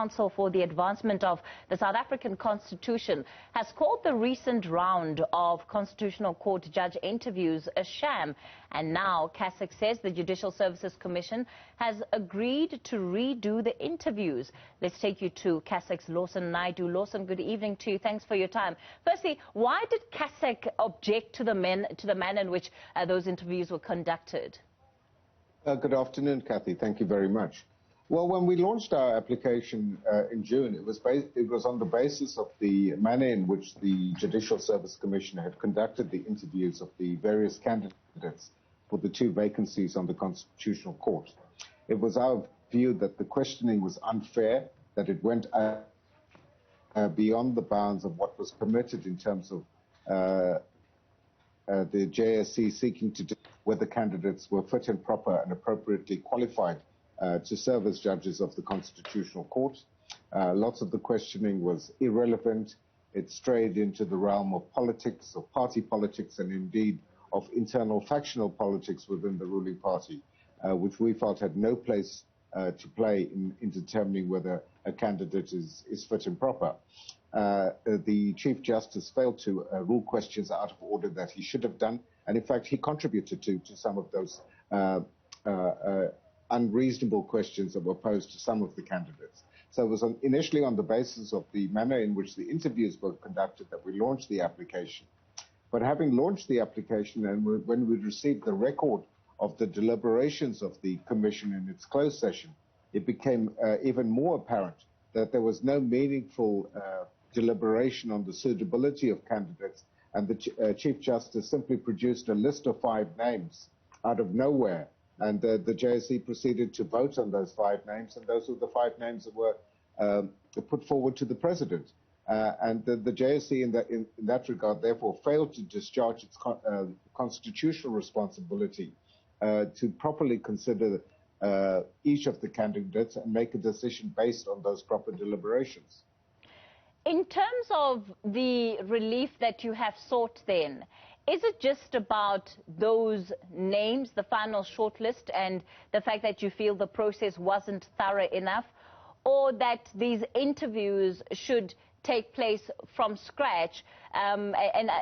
Council for the Advancement of the South African Constitution has called the recent round of Constitutional Court judge interviews a sham. And now Casac says the Judicial Services Commission has agreed to redo the interviews. Let's take you to Casac's Lawson Naidoo. Lawson, good evening to you. Thanks for your time. Firstly, why did Casac object to the manner in which those interviews were conducted? Good afternoon, Kathy. Thank you very much. Well, when we launched our application in June, it was on the basis of the manner in which the Judicial Service Commission had conducted the interviews of the various candidates for the 2 vacancies on the Constitutional Court. It was our view that the questioning was unfair, that it went beyond the bounds of what was permitted in terms of the JSC seeking to do whether candidates were fit and proper and appropriately qualified to serve as judges of the Constitutional Court. Lots of the questioning was irrelevant. It strayed into the realm of politics, of party politics, and indeed of internal factional politics within the ruling party, which we felt had no place to play in determining whether a candidate is fit and proper. The Chief Justice failed to rule questions out of order that he should have done, and in fact he contributed to some of those unreasonable questions that were posed to some of the candidates. So it was initially on the basis of the manner in which the interviews were conducted that we launched the application. But having launched the application and when we received the record of the deliberations of the Commission in its closed session, it became even more apparent that there was no meaningful deliberation on the suitability of candidates, and the Chief Justice simply produced a list of 5 names out of nowhere, and the JSC proceeded to vote on those 5 names, and those were the 5 names that were put forward to the President. And the JSC in that regard therefore failed to discharge its constitutional responsibility to properly consider each of the candidates and make a decision based on those proper deliberations. In terms of the relief that you have sought then, is it just about those names, the final shortlist, and the fact that you feel the process wasn't thorough enough, or that these interviews should take place from scratch? And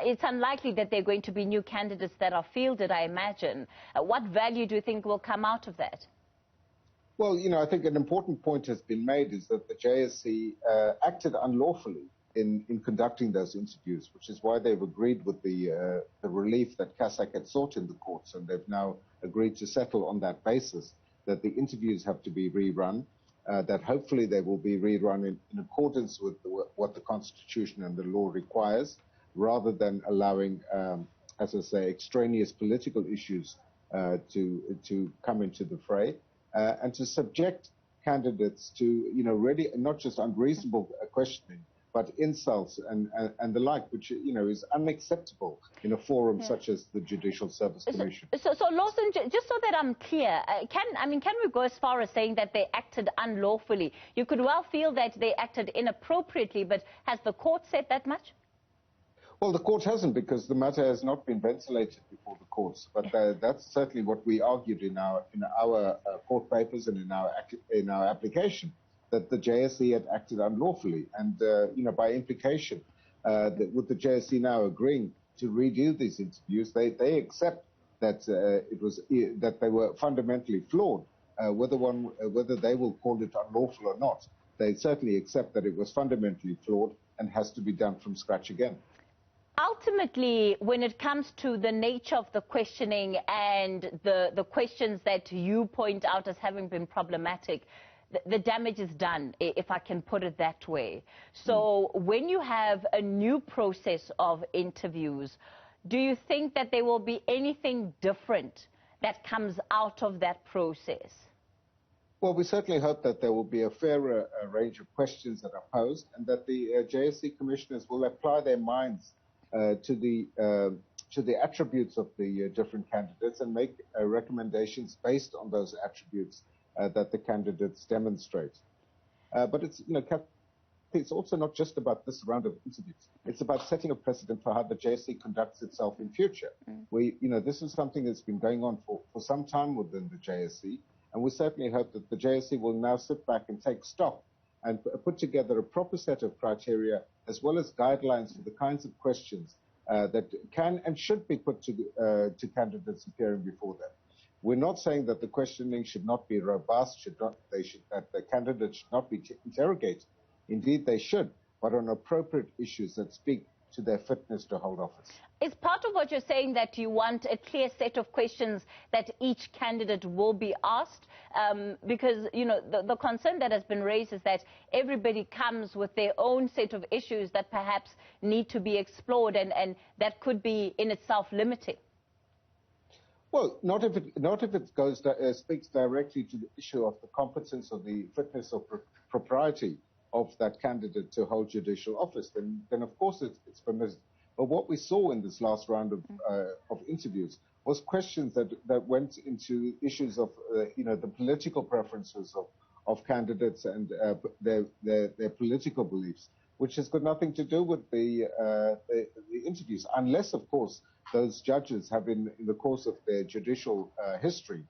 it's unlikely that there are going to be new candidates that are fielded, I imagine. What value do you think will come out of that? Well, I think an important point has been made is that the JSC acted unlawfully in conducting those interviews, which is why they've agreed with the relief that Casac had sought in the courts, and they've now agreed to settle on that basis, that the interviews have to be rerun, that hopefully they will be rerun in accordance with what the Constitution and the law requires, rather than allowing, as I say, extraneous political issues to come into the fray, and to subject candidates to, really not just unreasonable questioning, but insults and the like, which, is unacceptable in a forum such as the Judicial Service Commission. So Lawson, just so that I'm clear, can we go as far as saying that they acted unlawfully? You could well feel that they acted inappropriately, but has the court said that much? Well, the court hasn't, because the matter has not been ventilated before the courts. But that's certainly what we argued in our court papers and in our application, that the JSC had acted unlawfully, and by implication, with the JSC now agreeing to redo these interviews, they accept that that they were fundamentally flawed. Whether they will call it unlawful or not, they certainly accept that it was fundamentally flawed and has to be done from scratch again. Ultimately, when it comes to the nature of the questioning and the questions that you point out as having been problematic, the damage is done, if I can put it that way. So when you have a new process of interviews, do you think that there will be anything different that comes out of that process? Well, we certainly hope that there will be a fairer range of questions that are posed, and that the JSC commissioners will apply their minds to the attributes of the different candidates and make recommendations based on those attributes that the candidates demonstrate. But it's also not just about this round of interviews. It's about setting a precedent for how the JSC conducts itself in future. This is something that's been going on for some time within the JSC, and we certainly hope that the JSC will now sit back and take stock and put together a proper set of criteria as well as guidelines for the kinds of questions that can and should be put to candidates appearing before them. We're not saying that the questioning should not be robust, that the candidates should not be interrogated. Indeed, they should, but on appropriate issues that speak to their fitness to hold office. Is part of what you're saying that you want a clear set of questions that each candidate will be asked? Because, you know, the concern that has been raised is that everybody comes with their own set of issues that perhaps need to be explored, and that could be in itself limiting. Well, not if it speaks directly to the issue of the competence or the fitness or propriety of that candidate to hold judicial office, then of course it's permitted. But what we saw in this last round of interviews was questions that went into issues of the political preferences of candidates and their political beliefs, which has got nothing to do with the interviews, unless of course those judges have in the course of their judicial history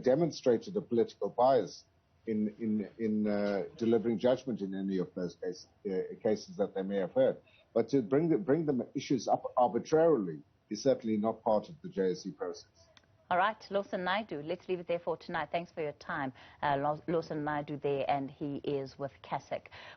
demonstrated a political bias in delivering judgment in any of those cases that they may have heard. But to bring the issues up arbitrarily is certainly not part of the JSC process. All right, Lawson Naidoo, let's leave it there for tonight. Thanks for your time. Lawson Naidoo there, and he is with Casac.